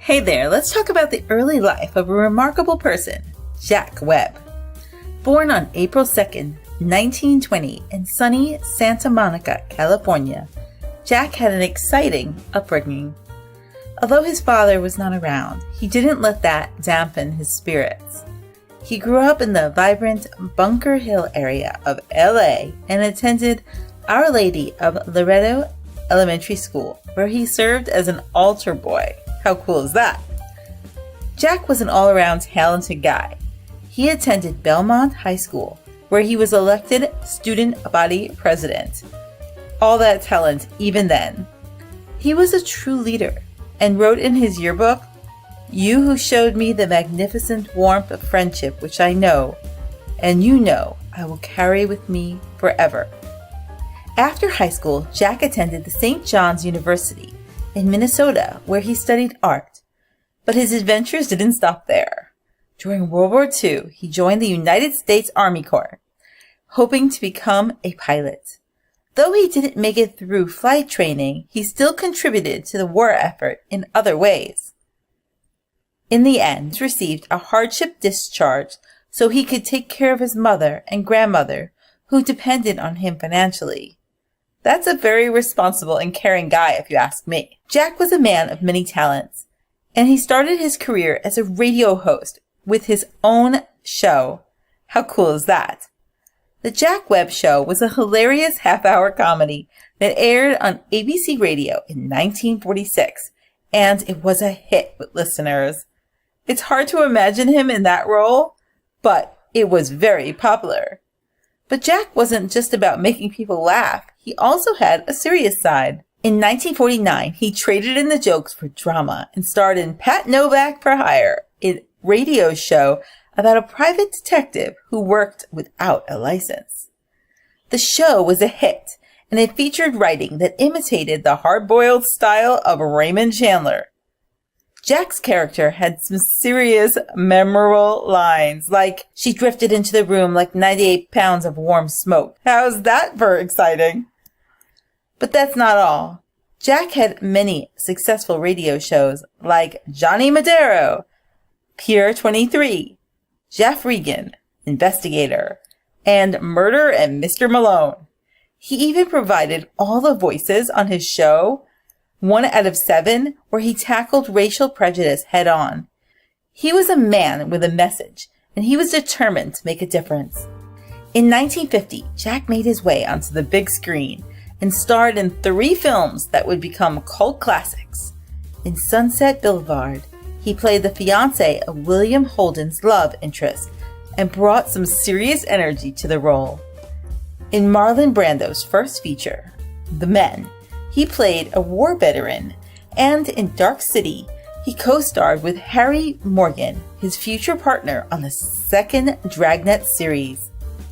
Hey there, let's talk about the early life of a remarkable person, Jack Webb. Born on April 2nd, 1920 in sunny Santa Monica, California, Jack had an exciting upbringing. Although his father was not around, he didn't let that dampen his spirits. He grew up in the vibrant Bunker Hill area of LA and attended Our Lady of Loretto Elementary School, where he served as an altar boy. How cool is that? Jack was an all-around talented guy. He attended Belmont High School, where he was elected student body president. All that talent even then. He was a true leader and wrote in his yearbook, "You who showed me the magnificent warmth of friendship which I know, and you know I will carry with me forever." After high school, Jack attended the St. John's University in Minnesota, where he studied art. But his adventures didn't stop there. During World War II, he joined the United States Army Corps, hoping to become a pilot. Though he didn't make it through flight training, he still contributed to the war effort in other ways. In the end, he received a hardship discharge so he could take care of his mother and grandmother, who depended on him financially. That's a very responsible and caring guy, if you ask me. Jack was a man of many talents, and he started his career as a radio host with his own show. How cool is that? The Jack Webb Show was a hilarious half-hour comedy that aired on ABC Radio in 1946, and it was a hit with listeners. It's hard to imagine him in that role, but it was very popular. But Jack wasn't just about making people laugh. He also had a serious side. In 1949, he traded in the jokes for drama and starred in Pat Novak for Hire, a radio show about a private detective who worked without a license. The show was a hit, and it featured writing that imitated the hard-boiled style of Raymond Chandler. Jack's character had some serious, memorable lines, like, "She drifted into the room like 98 pounds of warm smoke." How's that for exciting? But that's not all. Jack had many successful radio shows like Johnny Madero, Pier 23, Jeff Regan, Investigator, and Murder and Mr. Malone. He even provided all the voices on his show, 1 out of 7, where he tackled racial prejudice head on. He was a man with a message, and he was determined to make a difference. In 1950, Jack made his way onto the big screen and starred in 3 films that would become cult classics. In Sunset Boulevard, he played the fiancé of William Holden's love interest and brought some serious energy to the role. In Marlon Brando's first feature, The Men, he played a war veteran, and in Dark City, he co-starred with Harry Morgan, his future partner on the second Dragnet series.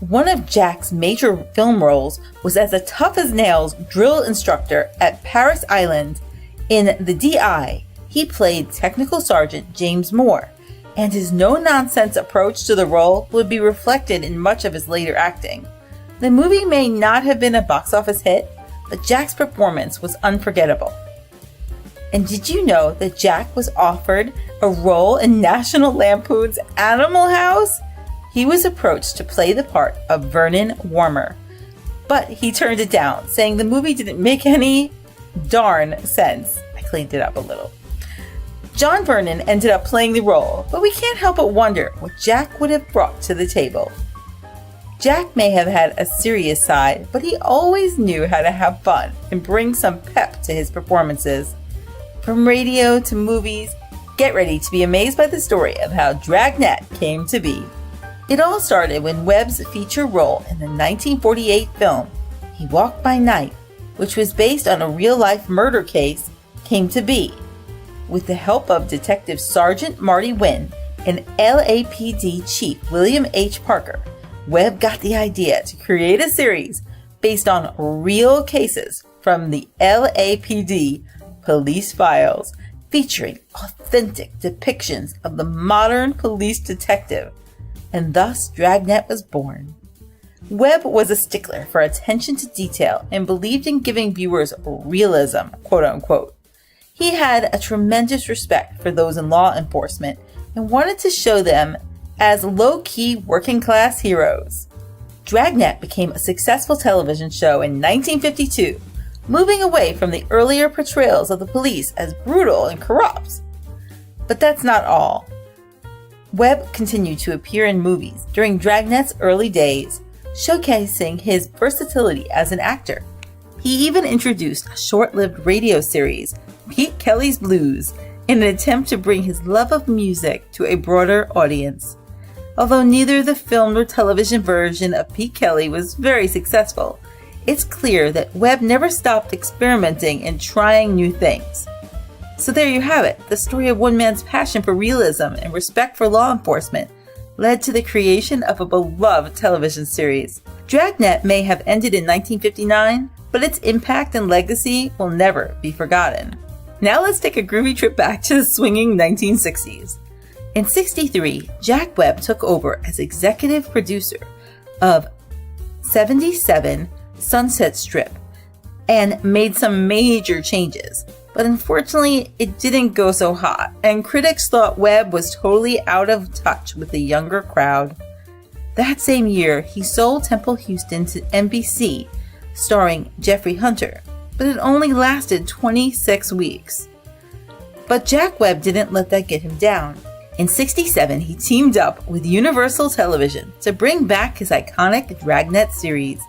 One of Jack's major film roles was as a tough-as-nails drill instructor at Paris Island. In The D.I., he played Technical Sergeant James Moore, and his no-nonsense approach to the role would be reflected in much of his later acting. The movie may not have been a box office hit, but Jack's performance was unforgettable. And did you know that Jack was offered a role in National Lampoon's Animal House? He was approached to play the part of Vernon Warmer, but he turned it down, saying the movie didn't make any darn sense. I cleaned it up a little. John Vernon ended up playing the role, but we can't help but wonder what Jack would have brought to the table. Jack may have had a serious side, but he always knew how to have fun and bring some pep to his performances. From radio to movies, get ready to be amazed by the story of how Dragnet came to be. It all started when Webb's feature role in the 1948 film, He Walked by Night, which was based on a real-life murder case, came to be. With the help of Detective Sergeant Marty Wynn and LAPD Chief William H. Parker, Webb got the idea to create a series based on real cases from the LAPD police files, featuring authentic depictions of the modern police detective, and thus Dragnet was born. Webb was a stickler for attention to detail and believed in giving viewers realism, quote unquote. He had a tremendous respect for those in law enforcement and wanted to show them as low-key working-class heroes. Dragnet became a successful television show in 1952, moving away from the earlier portrayals of the police as brutal and corrupt. But that's not all. Webb continued to appear in movies during Dragnet's early days, showcasing his versatility as an actor. He even introduced a short-lived radio series, Pete Kelly's Blues, in an attempt to bring his love of music to a broader audience. Although neither the film nor television version of Pete Kelly was very successful, it's clear that Webb never stopped experimenting and trying new things. So there you have it, the story of one man's passion for realism and respect for law enforcement led to the creation of a beloved television series. Dragnet may have ended in 1959, but its impact and legacy will never be forgotten. Now let's take a groovy trip back to the swinging 1960s. In '63, Jack Webb took over as executive producer of 77 Sunset Strip and made some major changes. But unfortunately, it didn't go so hot, and critics thought Webb was totally out of touch with the younger crowd. That same year, he sold Temple Houston to NBC, starring Jeffrey Hunter, but it only lasted 26 weeks. But Jack Webb didn't let that get him down. In '67, he teamed up with Universal Television to bring back his iconic Dragnet series.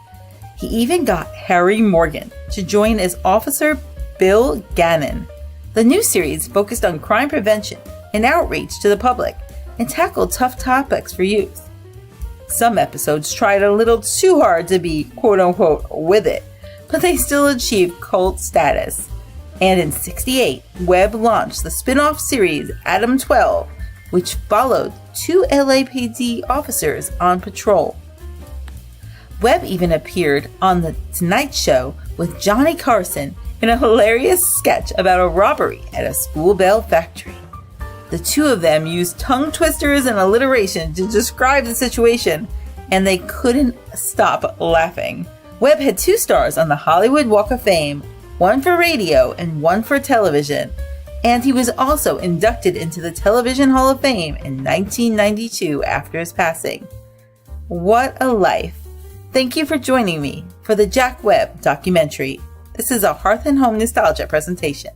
He even got Harry Morgan to join as Officer Bill Gannon. The new series focused on crime prevention and outreach to the public and tackled tough topics for youth. Some episodes tried a little too hard to be quote-unquote with it, but they still achieved cult status. And in '68, Webb launched the spin-off series Adam 12, which followed two LAPD officers on patrol. Webb even appeared on The Tonight Show with Johnny Carson in a hilarious sketch about a robbery at a school bell factory. The two of them used tongue twisters and alliteration to describe the situation, and they couldn't stop laughing. Webb had 2 stars on the Hollywood Walk of Fame, one for radio and one for television, and he was also inducted into the Television Hall of Fame in 1992 after his passing. What a life! Thank you for joining me for the Jack Webb documentary. This is a Hearth and Home Nostalgia presentation.